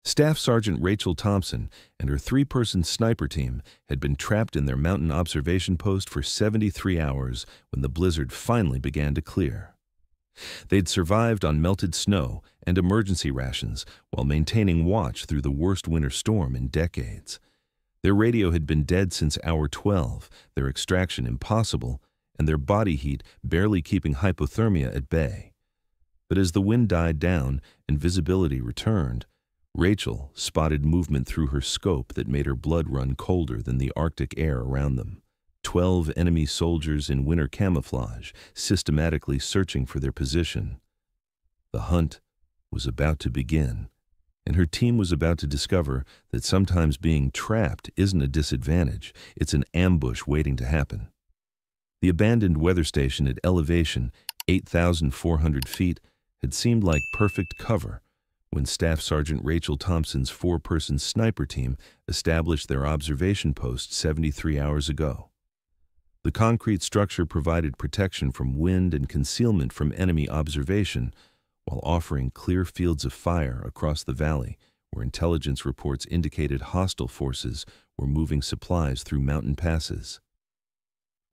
Staff Sergeant Rachel Thompson and her three-person sniper team had been trapped in their mountain observation post for 73 hours when the blizzard finally began to clear. They'd survived on melted snow and emergency rations while maintaining watch through the worst winter storm in decades. Their radio had been dead since hour 12, their extraction impossible, and their body heat barely keeping hypothermia at bay. But as the wind died down and visibility returned, Rachel spotted movement through her scope that made her blood run colder than the Arctic air around them. 12 enemy soldiers in winter camouflage, systematically searching for their position. The hunt was about to begin, and her team was about to discover that sometimes being trapped isn't a disadvantage, it's an ambush waiting to happen. The abandoned weather station at elevation 8,400 feet had seemed like perfect cover when Staff Sergeant Rachel Thompson's four-person sniper team established their observation post 73 hours ago. The concrete structure provided protection from wind and concealment from enemy observation, while offering clear fields of fire across the valley where intelligence reports indicated hostile forces were moving supplies through mountain passes.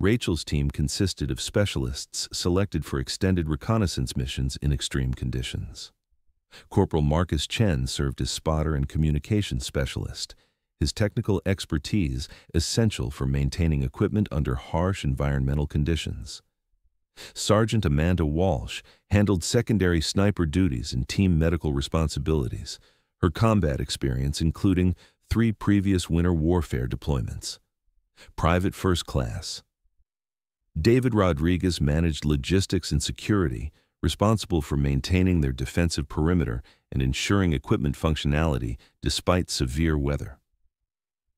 Rachel's team consisted of specialists selected for extended reconnaissance missions in extreme conditions. Corporal Marcus Chen served as spotter and communications specialist, his technical expertise essential for maintaining equipment under harsh environmental conditions. Sergeant Amanda Walsh handled secondary sniper duties and team medical responsibilities, her combat experience including 3 previous winter warfare deployments. Private First Class David Rodriguez managed logistics and security, responsible for maintaining their defensive perimeter and ensuring equipment functionality despite severe weather.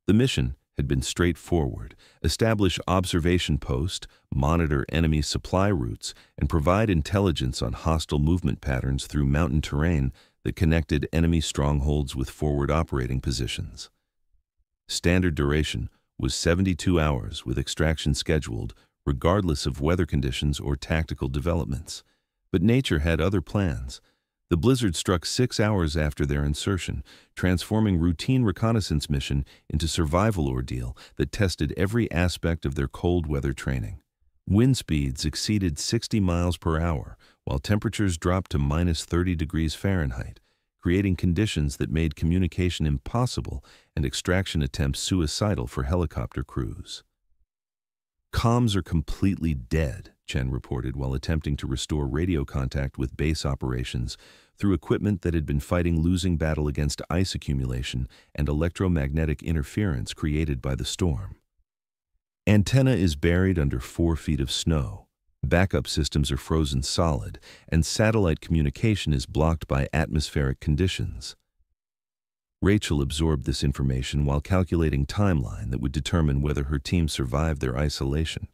The mission had been straightforward: establish observation post, monitor enemy supply routes, and provide intelligence on hostile movement patterns through mountain terrain that connected enemy strongholds with forward operating positions. Standard duration was 72 hours with extraction scheduled, regardless of weather conditions or tactical developments. But nature had other plans. The blizzard struck 6 hours after their insertion, transforming routine reconnaissance mission into survival ordeal that tested every aspect of their cold weather training. Wind speeds exceeded 60 miles per hour, while temperatures dropped to minus 30 degrees Fahrenheit, creating conditions that made communication impossible and extraction attempts suicidal for helicopter crews. "Comms are completely dead," Chen reported while attempting to restore radio contact with base operations through equipment that had been fighting losing battle against ice accumulation and electromagnetic interference created by the storm. "Antenna is buried under 4 feet of snow. Backup systems are frozen solid, and satellite communication is blocked by atmospheric conditions." Rachel absorbed this information while calculating timeline that would determine whether her team survived their isolation.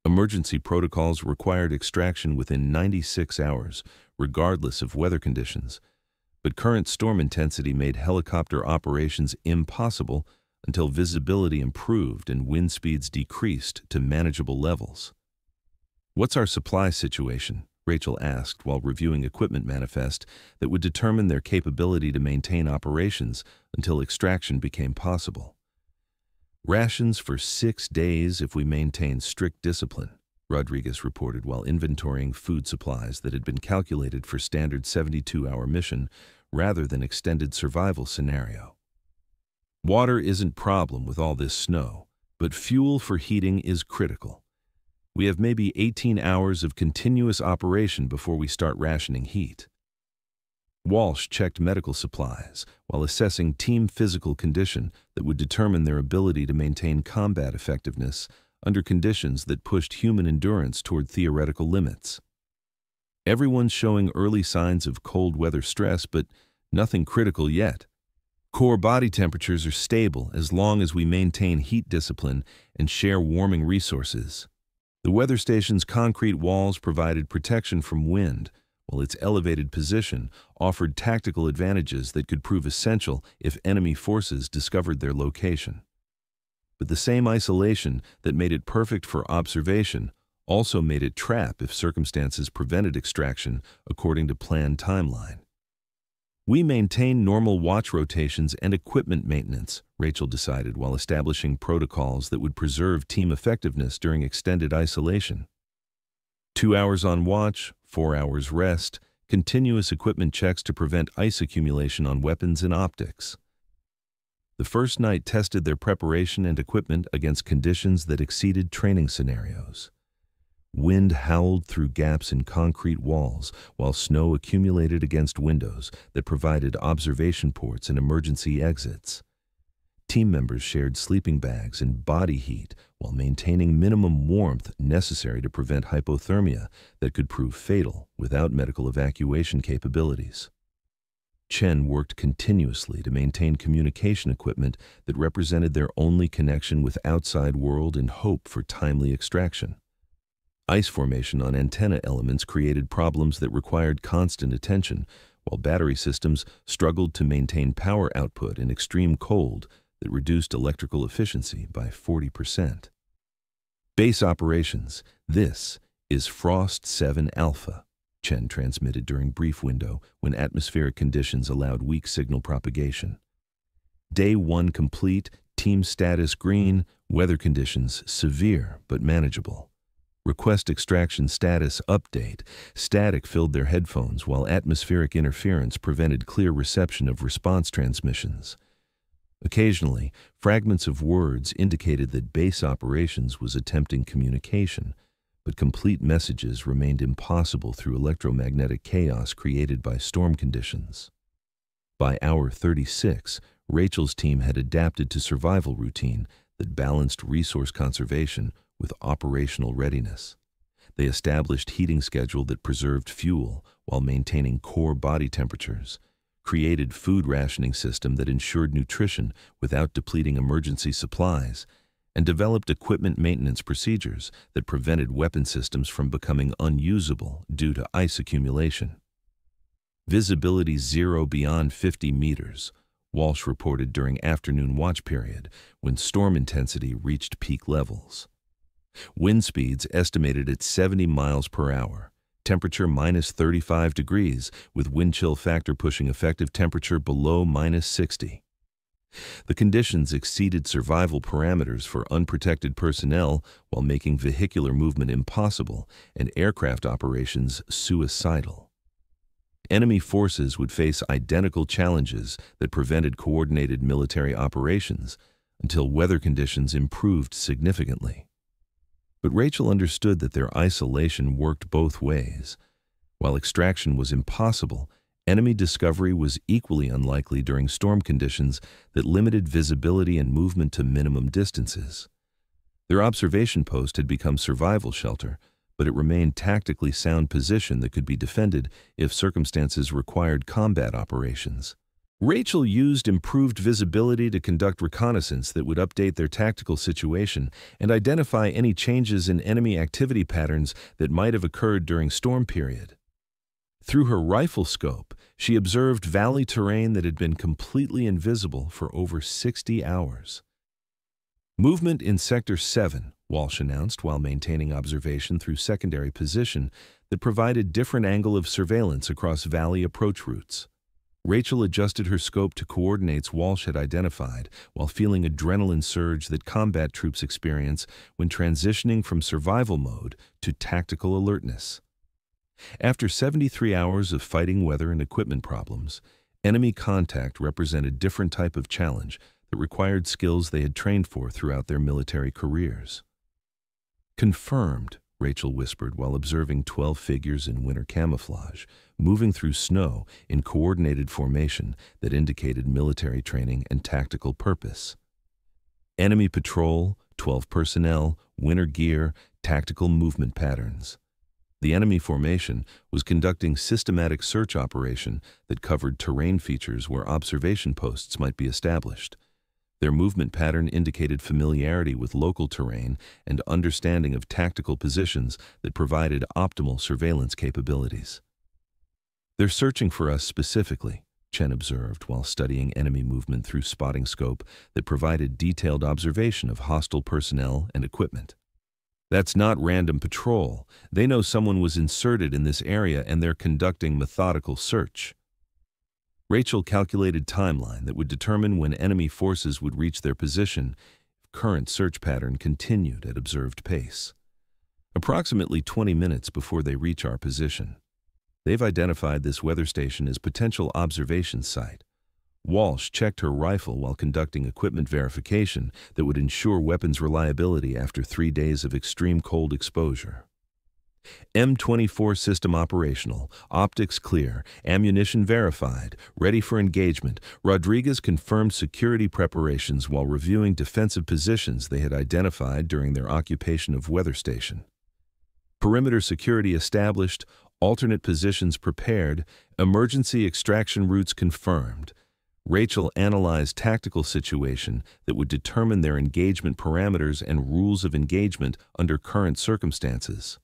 Emergency protocols required extraction within 96 hours, regardless of weather conditions, but current storm intensity made helicopter operations impossible until visibility improved and wind speeds decreased to manageable levels. "What's our supply situation?" Rachel asked while reviewing equipment manifest that would determine their capability to maintain operations until extraction became possible. "Rations for 6 days if we maintain strict discipline," Rodriguez reported while inventorying food supplies that had been calculated for standard 72-hour mission rather than extended survival scenario. "Water isn't problem with all this snow, but fuel for heating is critical. We have maybe 18 hours of continuous operation before we start rationing heat." Walsh checked medical supplies while assessing team physical condition that would determine their ability to maintain combat effectiveness under conditions that pushed human endurance toward theoretical limits. "Everyone's showing early signs of cold weather stress, but nothing critical yet. Core body temperatures are stable as long as we maintain heat discipline and share warming resources." The weather station's concrete walls provided protection from wind, while its elevated position offered tactical advantages that could prove essential if enemy forces discovered their location. But the same isolation that made it perfect for observation also made it trap if circumstances prevented extraction according to planned timeline. We maintain normal watch rotations and equipment maintenance, Rachel decided while establishing protocols that would preserve team effectiveness during extended isolation. 2 hours on watch, 4 hours rest, continuous equipment checks to prevent ice accumulation on weapons and optics. The first night tested their preparation and equipment against conditions that exceeded training scenarios. Wind howled through gaps in concrete walls, while snow accumulated against windows that provided observation ports and emergency exits. Team members shared sleeping bags and body heat while maintaining minimum warmth necessary to prevent hypothermia that could prove fatal without medical evacuation capabilities. Chen worked continuously to maintain communication equipment that represented their only connection with outside world and hope for timely extraction. Ice formation on antenna elements created problems that required constant attention, while battery systems struggled to maintain power output in extreme cold that reduced electrical efficiency by 40%. Base operations. This is Frost 7 Alpha, Chen transmitted during brief window when atmospheric conditions allowed weak signal propagation. Day 1 complete, team status green, weather conditions severe but manageable. Request extraction status update. Static filled their headphones while atmospheric interference prevented clear reception of response transmissions. Occasionally, fragments of words indicated that base operations was attempting communication, but complete messages remained impossible through electromagnetic chaos created by storm conditions. By hour 36, Rachel's team had adapted to survival routine that balanced resource conservation with operational readiness. They established heating schedule that preserved fuel while maintaining core body temperatures, created food rationing system that ensured nutrition without depleting emergency supplies, and developed equipment maintenance procedures that prevented weapon systems from becoming unusable due to ice accumulation. Visibility 0 beyond 50 meters, Walsh reported during afternoon watch period when storm intensity reached peak levels. Wind speeds estimated at 70 miles per hour, temperature minus 35 degrees, with wind chill factor pushing effective temperature below minus 60. The conditions exceeded survival parameters for unprotected personnel while making vehicular movement impossible and aircraft operations suicidal. Enemy forces would face identical challenges that prevented coordinated military operations until weather conditions improved significantly. But Rachel understood that their isolation worked both ways. While extraction was impossible, enemy discovery was equally unlikely during storm conditions that limited visibility and movement to minimum distances. Their observation post had become survival shelter, but it remained tactically sound position that could be defended if circumstances required combat operations. Rachel used improved visibility to conduct reconnaissance that would update their tactical situation and identify any changes in enemy activity patterns that might have occurred during storm period. Through her rifle scope, she observed valley terrain that had been completely invisible for over 60 hours. Movement in Sector 7, Walsh announced while maintaining observation through secondary position that provided different angle of surveillance across valley approach routes. Rachel adjusted her scope to coordinates Walsh had identified while feeling adrenaline surge that combat troops experience when transitioning from survival mode to tactical alertness. After 73 hours of fighting weather and equipment problems, enemy contact represented a different type of challenge that required skills they had trained for throughout their military careers. Confirmed, Rachel whispered while observing 12 figures in winter camouflage, moving through snow in coordinated formation that indicated military training and tactical purpose. Enemy patrol, 12 personnel, winter gear, tactical movement patterns. The enemy formation was conducting systematic search operation that covered terrain features where observation posts might be established. Their movement pattern indicated familiarity with local terrain and understanding of tactical positions that provided optimal surveillance capabilities. "They're searching for us specifically," Chen observed while studying enemy movement through spotting scope that provided detailed observation of hostile personnel and equipment. "That's not random patrol. They know someone was inserted in this area and they're conducting methodical search." Rachel calculated timeline that would determine when enemy forces would reach their position if current search pattern continued at observed pace. Approximately 20 minutes before they reach our position. They've identified this weather station as potential observation site. Walsh checked her rifle while conducting equipment verification that would ensure weapons reliability after 3 days of extreme cold exposure. M24 system operational, optics clear, ammunition verified, ready for engagement. Rodriguez confirmed security preparations while reviewing defensive positions they had identified during their occupation of weather station. Perimeter security established, alternate positions prepared, emergency extraction routes confirmed. Rachel analyzed tactical situation that would determine their engagement parameters and rules of engagement under current circumstances.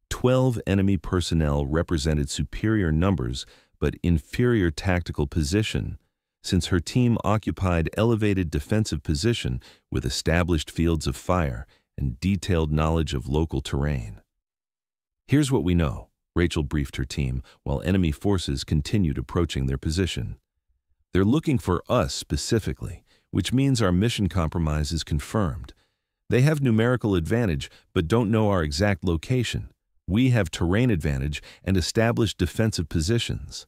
12 enemy personnel represented superior numbers but inferior tactical position, since her team occupied elevated defensive position with established fields of fire and detailed knowledge of local terrain. Here's what we know, Rachel briefed her team while enemy forces continued approaching their position. They're looking for us specifically, which means our mission compromise is confirmed. They have numerical advantage but don't know our exact location. We have terrain advantage and established defensive positions.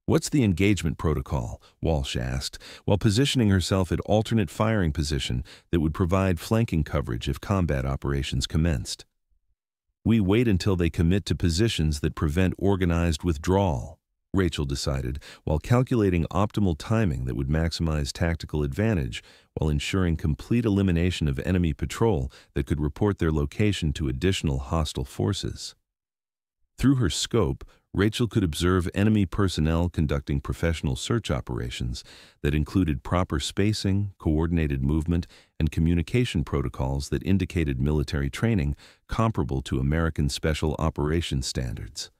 What's the engagement protocol? Walsh asked, while positioning herself at alternate firing position that would provide flanking coverage if combat operations commenced. We wait until they commit to positions that prevent organized withdrawal, Rachel decided, while calculating optimal timing that would maximize tactical advantage while ensuring complete elimination of enemy patrol that could report their location to additional hostile forces. Through her scope, Rachel could observe enemy personnel conducting professional search operations that included proper spacing, coordinated movement, and communication protocols that indicated military training comparable to American Special Operations standards.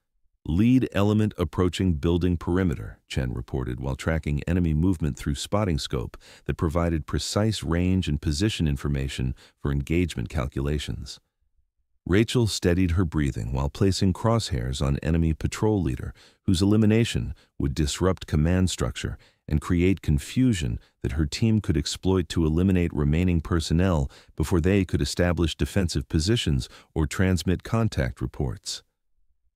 Lead element approaching building perimeter, Chen reported while tracking enemy movement through spotting scope that provided precise range and position information for engagement calculations. Rachel steadied her breathing while placing crosshairs on enemy patrol leader, whose elimination would disrupt command structure and create confusion that her team could exploit to eliminate remaining personnel before they could establish defensive positions or transmit contact reports.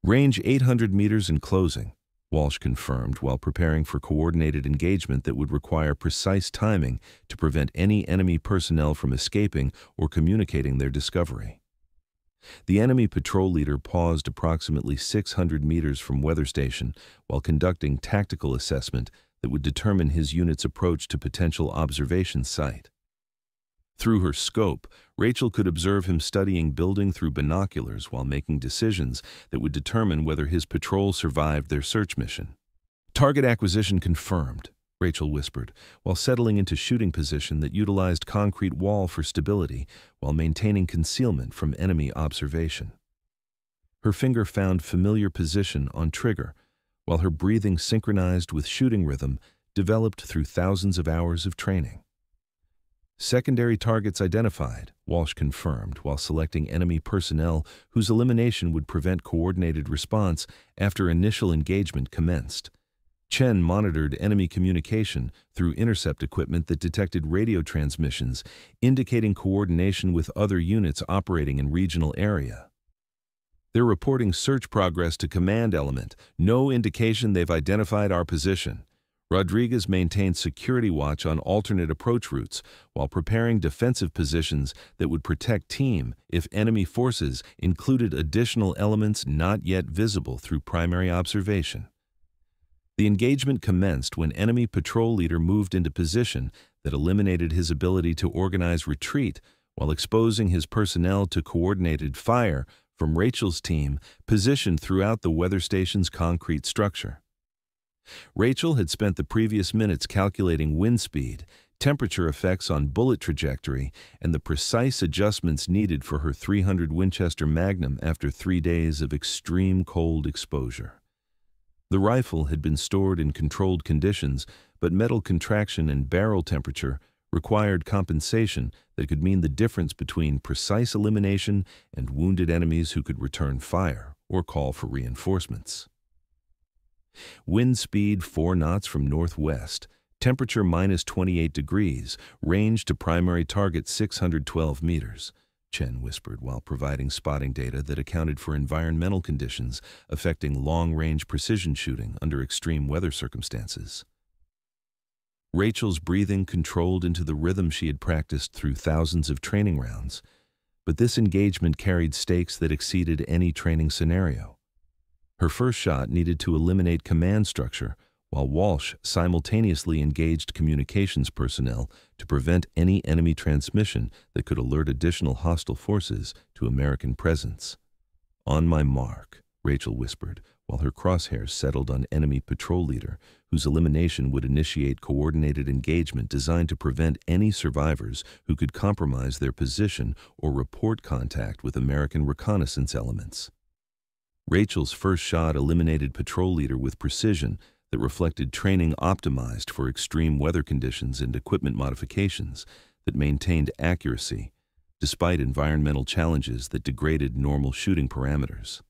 Range 800 meters in closing, Walsh confirmed while preparing for coordinated engagement that would require precise timing to prevent any enemy personnel from escaping or communicating their discovery. The enemy patrol leader paused approximately 600 meters from weather station while conducting tactical assessment that would determine his unit's approach to potential observation site. Through her scope, Rachel could observe him studying building through binoculars while making decisions that would determine whether his patrol survived their search mission. Target acquisition confirmed, Rachel whispered, while settling into shooting position that utilized concrete wall for stability while maintaining concealment from enemy observation. Her finger found familiar position on trigger, while her breathing synchronized with shooting rhythm developed through thousands of hours of training. Secondary targets identified, Walsh confirmed while selecting enemy personnel whose elimination would prevent coordinated response after initial engagement commenced. Chen monitored enemy communication through intercept equipment that detected radio transmissions, indicating coordination with other units operating in regional area. They're reporting search progress to command element, no indication they've identified our position. Rodriguez maintained security watch on alternate approach routes while preparing defensive positions that would protect team if enemy forces included additional elements not yet visible through primary observation. The engagement commenced when enemy patrol leader moved into position that eliminated his ability to organize retreat while exposing his personnel to coordinated fire from Rachel's team positioned throughout the weather station's concrete structure. Rachel had spent the previous minutes calculating wind speed, temperature effects on bullet trajectory, and the precise adjustments needed for her .300 Winchester Magnum after 3 days of extreme cold exposure. The rifle had been stored in controlled conditions, but metal contraction and barrel temperature required compensation that could mean the difference between precise elimination and wounded enemies who could return fire or call for reinforcements. Wind speed 4 knots from northwest, temperature minus 28 degrees, range to primary target 612 meters, Chen whispered while providing spotting data that accounted for environmental conditions affecting long-range precision shooting under extreme weather circumstances. Rachel's breathing controlled into the rhythm she had practiced through thousands of training rounds, but this engagement carried stakes that exceeded any training scenario. Her first shot needed to eliminate command structure, while Walsh simultaneously engaged communications personnel to prevent any enemy transmission that could alert additional hostile forces to American presence. "On my mark," Rachel whispered, while her crosshairs settled on enemy patrol leader, whose elimination would initiate coordinated engagement designed to prevent any survivors who could compromise their position or report contact with American reconnaissance elements. Rachel's first shot eliminated patrol leader with precision that reflected training optimized for extreme weather conditions and equipment modifications that maintained accuracy, despite environmental challenges that degraded normal shooting parameters.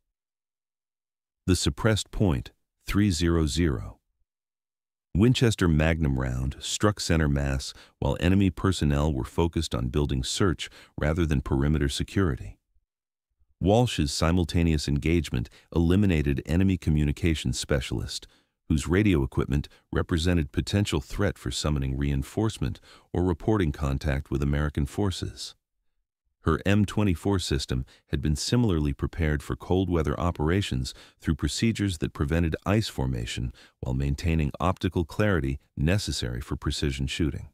The suppressed point, 300. Winchester Magnum round struck center mass while enemy personnel were focused on building search rather than perimeter security. Walsh's simultaneous engagement eliminated enemy communications specialist, whose radio equipment represented potential threat for summoning reinforcement or reporting contact with American forces. Her M24 system had been similarly prepared for cold weather operations through procedures that prevented ice formation while maintaining optical clarity necessary for precision shooting.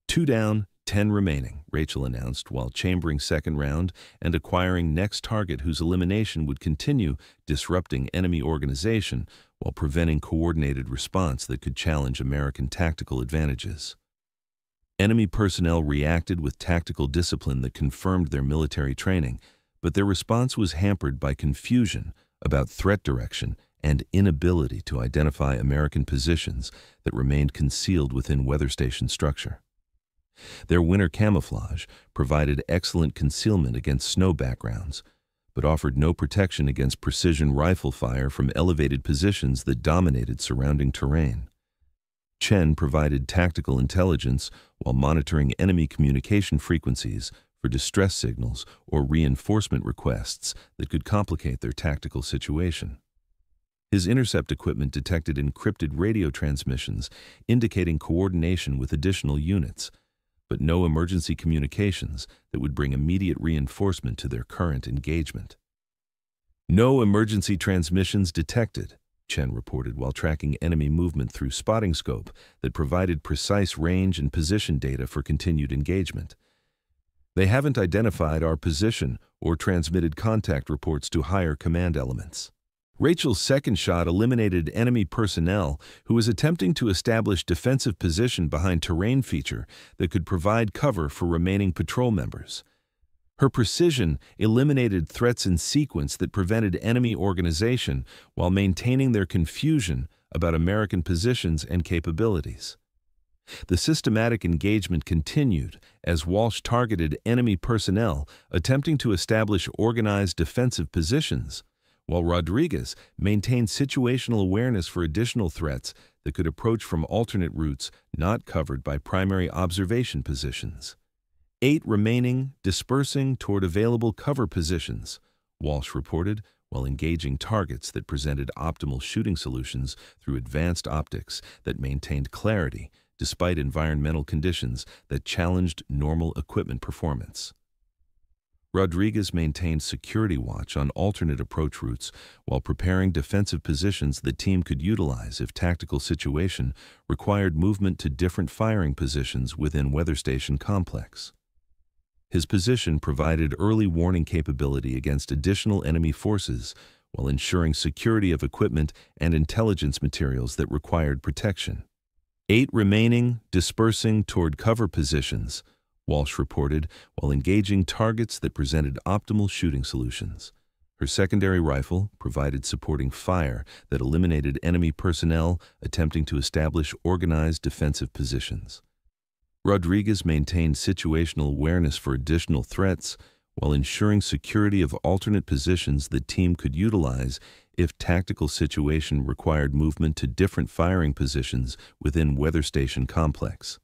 2 down, 10 remaining, Rachel announced while chambering second round and acquiring next target whose elimination would continue disrupting enemy organization while preventing coordinated response that could challenge American tactical advantages. Enemy personnel reacted with tactical discipline that confirmed their military training, but their response was hampered by confusion about threat direction and inability to identify American positions that remained concealed within weather station structure. Their winter camouflage provided excellent concealment against snow backgrounds, but offered no protection against precision rifle fire from elevated positions that dominated surrounding terrain. Chen provided tactical intelligence while monitoring enemy communication frequencies for distress signals or reinforcement requests that could complicate their tactical situation. His intercept equipment detected encrypted radio transmissions indicating coordination with additional units, but no emergency communications that would bring immediate reinforcement to their current engagement. "No emergency transmissions detected," Chen reported while tracking enemy movement through spotting scope that provided precise range and position data for continued engagement. "They haven't identified our position or transmitted contact reports to higher command elements." Rachel's second shot eliminated enemy personnel who was attempting to establish defensive position behind terrain feature that could provide cover for remaining patrol members. Her precision eliminated threats in sequence that prevented enemy organization while maintaining their confusion about American positions and capabilities. The systematic engagement continued as Walsh targeted enemy personnel attempting to establish organized defensive positions, while Rodriguez maintained situational awareness for additional threats that could approach from alternate routes not covered by primary observation positions. 8 remaining, dispersing toward available cover positions, Walsh reported while engaging targets that presented optimal shooting solutions through advanced optics that maintained clarity despite environmental conditions that challenged normal equipment performance. Rodriguez maintained security watch on alternate approach routes while preparing defensive positions the team could utilize if tactical situation required movement to different firing positions within weather station complex. His position provided early warning capability against additional enemy forces while ensuring security of equipment and intelligence materials that required protection. 8 remaining, dispersing toward cover positions, Walsh reported while engaging targets that presented optimal shooting solutions. Her secondary rifle provided supporting fire that eliminated enemy personnel attempting to establish organized defensive positions. Rodriguez maintained situational awareness for additional threats while ensuring security of alternate positions the team could utilize if tactical situation required movement to different firing positions within weather station complex.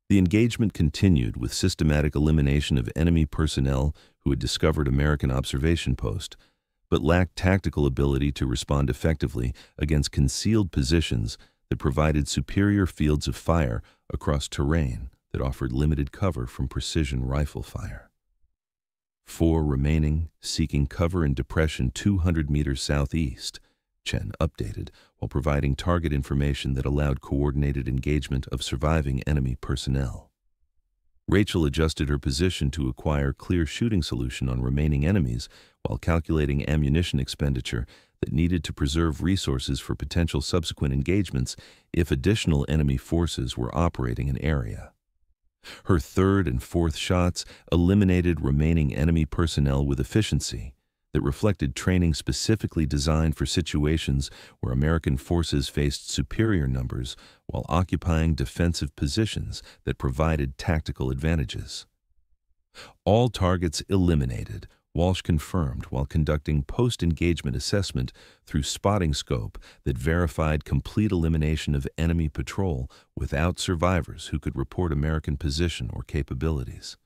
The engagement continued with systematic elimination of enemy personnel who had discovered American observation post, but lacked tactical ability to respond effectively against concealed positions that provided superior fields of fire across terrain that offered limited cover from precision rifle fire. 4 remaining, seeking cover in depression 200 meters southeast, Chen updated while providing target information that allowed coordinated engagement of surviving enemy personnel. Rachel adjusted her position to acquire clear shooting solution on remaining enemies while calculating ammunition expenditure that needed to preserve resources for potential subsequent engagements if additional enemy forces were operating in area. Her third and fourth shots eliminated remaining enemy personnel with efficiency that reflected training specifically designed for situations where American forces faced superior numbers while occupying defensive positions that provided tactical advantages. All targets eliminated, Walsh confirmed while conducting post-engagement assessment through spotting scope that verified complete elimination of enemy patrol without survivors who could report American position or capabilities.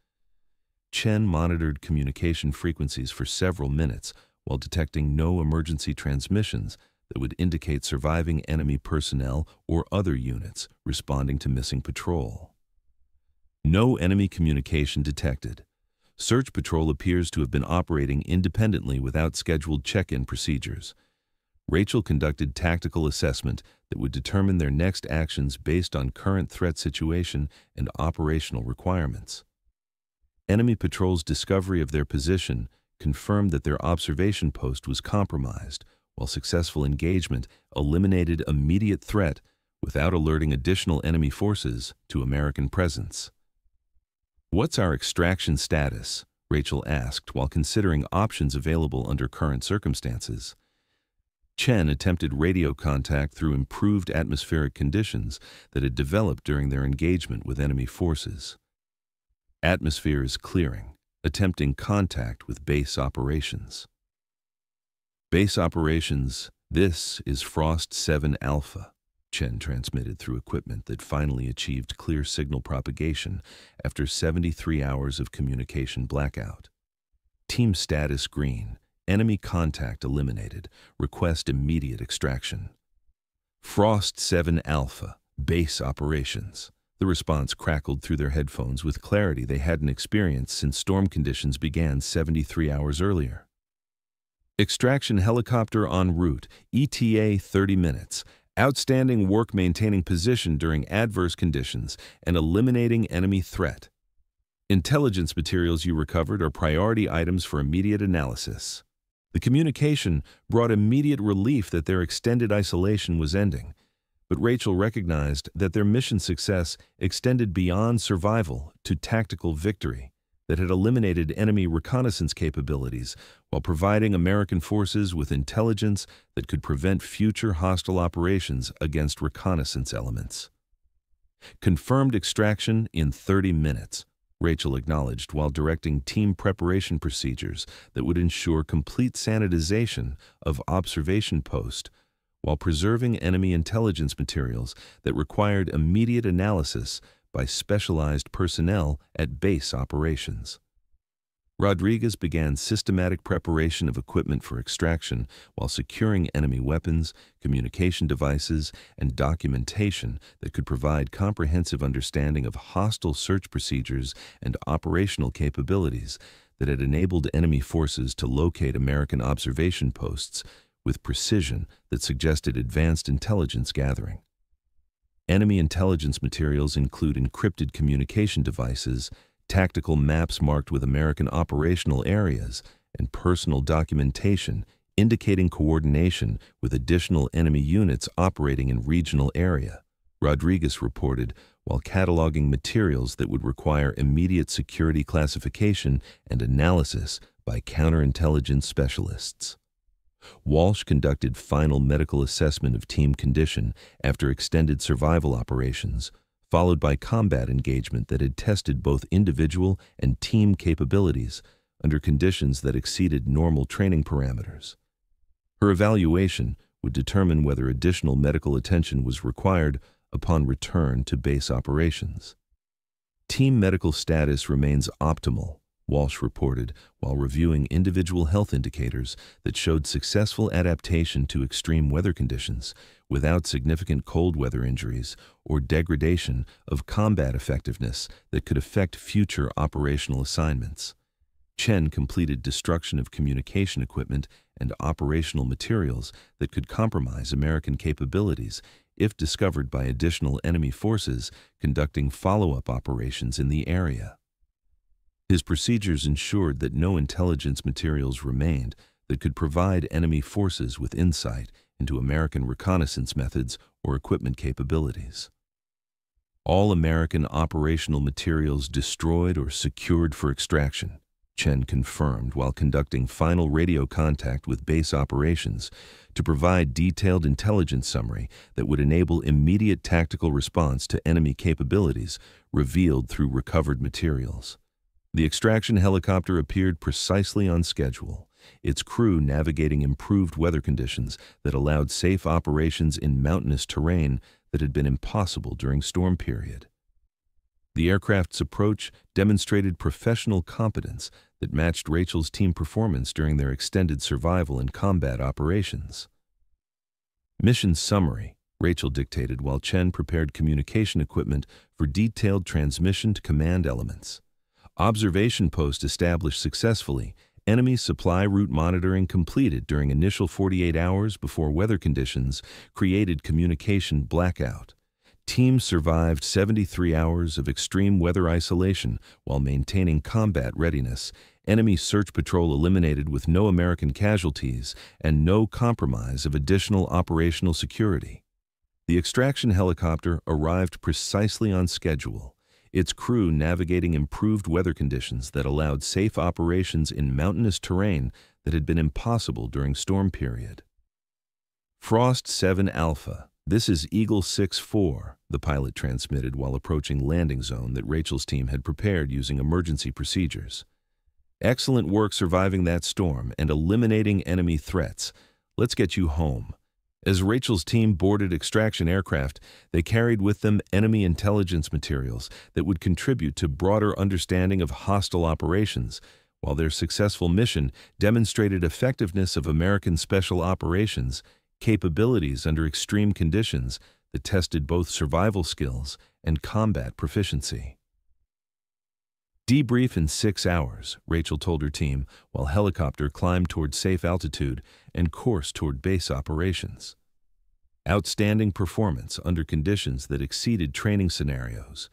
Chen monitored communication frequencies for several minutes while detecting no emergency transmissions that would indicate surviving enemy personnel or other units responding to missing patrol. No enemy communication detected. Search patrol appears to have been operating independently without scheduled check-in procedures. Rachel conducted tactical assessment that would determine their next actions based on current threat situation and operational requirements. Enemy patrol's discovery of their position confirmed that their observation post was compromised, while successful engagement eliminated immediate threat without alerting additional enemy forces to American presence. "What's our extraction status?" Rachel asked while considering options available under current circumstances. Chen attempted radio contact through improved atmospheric conditions that had developed during their engagement with enemy forces. "Atmosphere is clearing, attempting contact with base operations." "Base operations, this is Frost 7 Alpha," Chen transmitted through equipment that finally achieved clear signal propagation after 73 hours of communication blackout. "Team status green, enemy contact eliminated, request immediate extraction." "Frost 7 Alpha, base operations." The response crackled through their headphones with clarity they hadn't experienced since storm conditions began 73 hours earlier. "Extraction helicopter en route, ETA 30 minutes. Outstanding work maintaining position during adverse conditions and eliminating enemy threat. Intelligence materials you recovered are priority items for immediate analysis." The communication brought immediate relief that their extended isolation was ending, but Rachel recognized that their mission success extended beyond survival to tactical victory that had eliminated enemy reconnaissance capabilities while providing American forces with intelligence that could prevent future hostile operations against reconnaissance elements. "Confirmed extraction in 30 minutes, Rachel acknowledged while directing team preparation procedures that would ensure complete sanitization of observation post while preserving enemy intelligence materials that required immediate analysis by specialized personnel at base operations. Rodriguez began systematic preparation of equipment for extraction while securing enemy weapons, communication devices, and documentation that could provide comprehensive understanding of hostile search procedures and operational capabilities that had enabled enemy forces to locate American observation posts with precision that suggested advanced intelligence gathering. Enemy intelligence materials include encrypted communication devices, tactical maps marked with American operational areas, and personal documentation indicating coordination with additional enemy units operating in regional area, Rodriguez reported while cataloging materials that would require immediate security classification and analysis by counterintelligence specialists. Walsh conducted final medical assessment of team condition after extended survival operations, followed by combat engagement that had tested both individual and team capabilities under conditions that exceeded normal training parameters. Her evaluation would determine whether additional medical attention was required upon return to base operations. Team medical status remains optimal, Walsh reported while reviewing individual health indicators that showed successful adaptation to extreme weather conditions without significant cold weather injuries or degradation of combat effectiveness that could affect future operational assignments. Chen completed destruction of communication equipment and operational materials that could compromise American capabilities if discovered by additional enemy forces conducting follow-up operations in the area. His procedures ensured that no intelligence materials remained that could provide enemy forces with insight into American reconnaissance methods or equipment capabilities. All American operational materials destroyed or secured for extraction, Chen confirmed while conducting final radio contact with base operations to provide detailed intelligence summary that would enable immediate tactical response to enemy capabilities revealed through recovered materials. The extraction helicopter appeared precisely on schedule, its crew navigating improved weather conditions that allowed safe operations in mountainous terrain that had been impossible during storm period. The aircraft's approach demonstrated professional competence that matched Rachel's team performance during their extended survival and combat operations. Mission summary, Rachel dictated while Chen prepared communication equipment for detailed transmission to command elements. Observation post established successfully. Enemy supply route monitoring completed during initial 48 hours before weather conditions created communication blackout. Team survived 73 hours of extreme weather isolation while maintaining combat readiness. Enemy search patrol eliminated with no American casualties and no compromise of additional operational security. The extraction helicopter arrived precisely on schedule, its crew navigating improved weather conditions that allowed safe operations in mountainous terrain that had been impossible during storm period. Frost 7 Alpha. This is Eagle 6-4, the pilot transmitted while approaching landing zone that Rachel's team had prepared using emergency procedures. Excellent work surviving that storm and eliminating enemy threats. Let's get you home. As Rachel's team boarded extraction aircraft, they carried with them enemy intelligence materials that would contribute to broader understanding of hostile operations, while their successful mission demonstrated effectiveness of American special operations capabilities under extreme conditions that tested both survival skills and combat proficiency. Debrief in 6 hours, Rachel told her team, while helicopter climbed toward safe altitude and course toward base operations. Outstanding performance under conditions that exceeded training scenarios.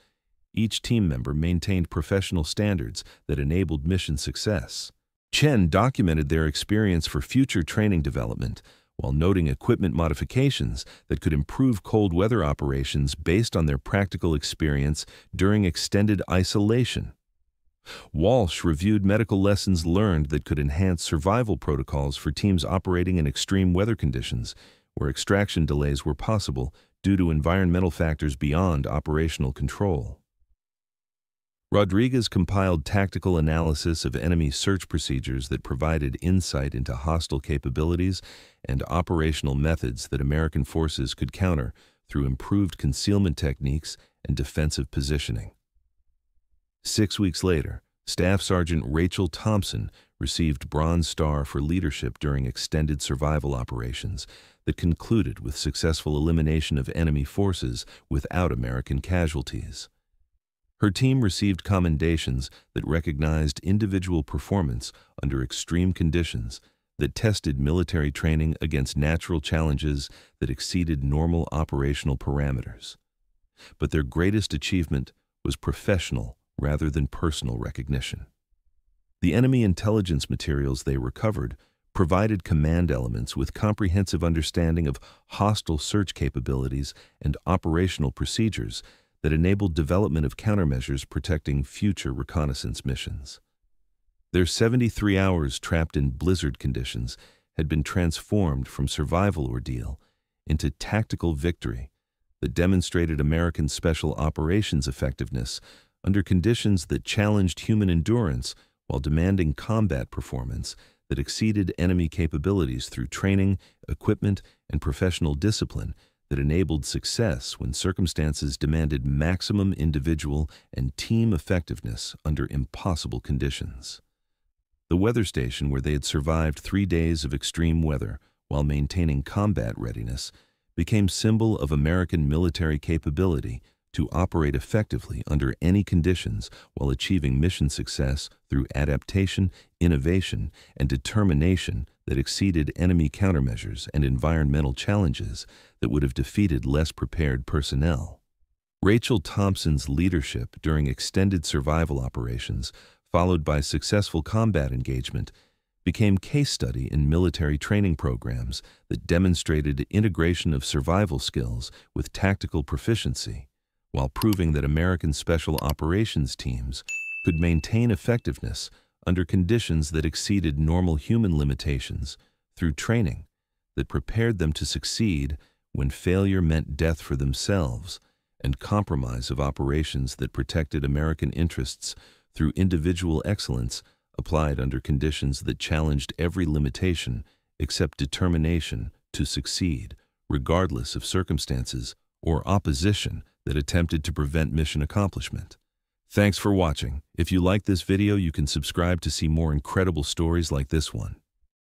Each team member maintained professional standards that enabled mission success. Chen documented their experience for future training development, while noting equipment modifications that could improve cold weather operations based on their practical experience during extended isolation. Walsh reviewed medical lessons learned that could enhance survival protocols for teams operating in extreme weather conditions, where extraction delays were possible due to environmental factors beyond operational control. Rodriguez compiled tactical analysis of enemy search procedures that provided insight into hostile capabilities and operational methods that American forces could counter through improved concealment techniques and defensive positioning. 6 weeks later, Staff Sergeant Rachel Thompson received Bronze Star for leadership during extended survival operations that concluded with successful elimination of enemy forces without American casualties. Her team received commendations that recognized individual performance under extreme conditions that tested military training against natural challenges that exceeded normal operational parameters. But their greatest achievement was professional rather than personal recognition. The enemy intelligence materials they recovered provided command elements with comprehensive understanding of hostile search capabilities and operational procedures that enabled development of countermeasures protecting future reconnaissance missions. Their 73 hours trapped in blizzard conditions had been transformed from survival ordeal into tactical victory that demonstrated American special operations effectiveness under conditions that challenged human endurance while demanding combat performance that exceeded enemy capabilities through training, equipment, and professional discipline that enabled success when circumstances demanded maximum individual and team effectiveness under impossible conditions. The weather station, where they had survived 3 days of extreme weather while maintaining combat readiness, became symbol of American military capability to operate effectively under any conditions while achieving mission success through adaptation, innovation, and determination that exceeded enemy countermeasures and environmental challenges that would have defeated less prepared personnel. Rachel Thompson's leadership during extended survival operations, followed by successful combat engagement, became case study in military training programs that demonstrated integration of survival skills with tactical proficiency, while proving that American special operations teams could maintain effectiveness under conditions that exceeded normal human limitations through training that prepared them to succeed when failure meant death for themselves, and compromise of operations that protected American interests through individual excellence applied under conditions that challenged every limitation except determination to succeed, regardless of circumstances or opposition that attempted to prevent mission accomplishment. Thanks for watching. If you like this video, you can subscribe to see more incredible stories like this one.